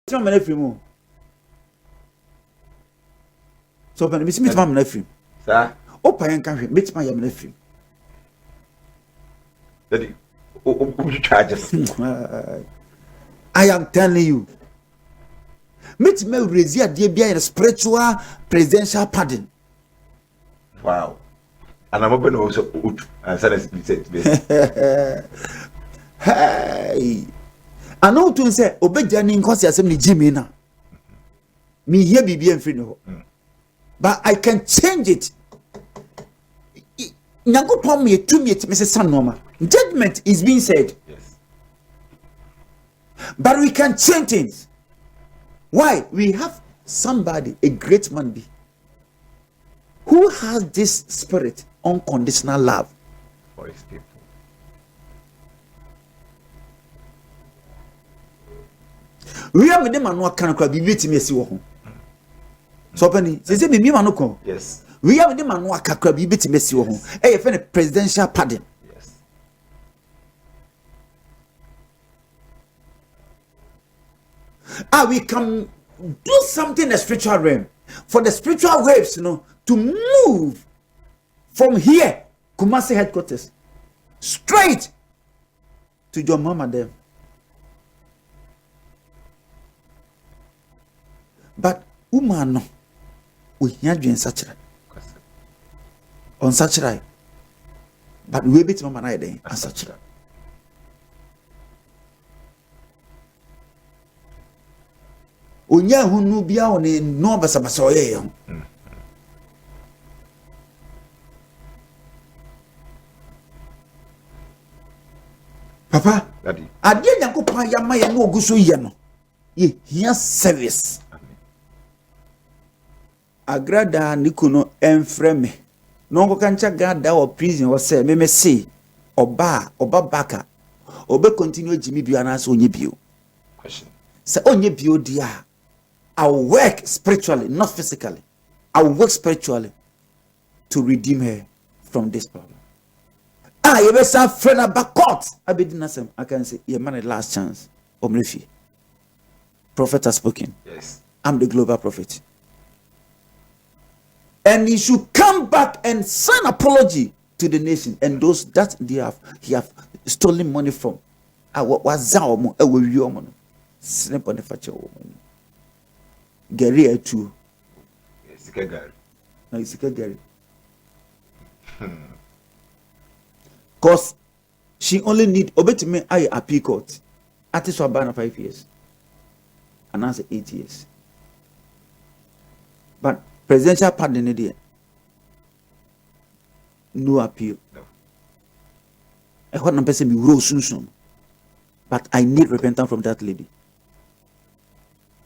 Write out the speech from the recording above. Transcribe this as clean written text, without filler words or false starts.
Tell me free. So when me meet my free. Sir. Opa yen kan meet my yam free. Daddy, you charges. I am telling you. Meet me raise dear be a spiritual presidential pardon. Wow. And I'm open also and said hey. I know to say obeja ni nkosi asem ni Jimmy na. Me here be free no. But I can change it. Nyankopon me to me Mrs. Sanoma. Judgment is being said. Yes. But we can change things. Why? We have somebody, a great man be, who has this spirit, unconditional love for his people. We are with them and what can be meeting me. So, Penny, say, me, Manuko. Yes. We are with them and what can be meeting me. A presidential pardon. Yes. We can do something in the spiritual realm for the spiritual waves, to move from here, Kumasi headquarters, straight to your mama there. But woman, we hear you in such on such right. But we beat mama night there and such right. Onya hunu bia one no basabasa oye. Papa, Daddy. Ade Nyankopon ya ma ye no oguso ye no. Ye hia service. Agradaa nikuno enfreme. No go kancha gada or prison or say me say oba baka. Obe continue Jimmy bio na so onye bio. Question. Say onye bio dia. I'll work spiritually, not physically. I'll work spiritually to redeem her from this problem. You better have friend about court. I can say, yeah, man, last chance. Omrifi. Prophet has spoken. Yes. I'm the global prophet. And he should come back and sign apology to the nation and those that he have stolen money from. Was Snap on the facture. Gary too. Yes, Gary. No, it's Gary. Because she only need obey me I appeal court. Artist for ban 5 years. And answer 8 years. But presidential pardon there. No appeal. No. I heard no person be rose soon. But I need repentance from that lady.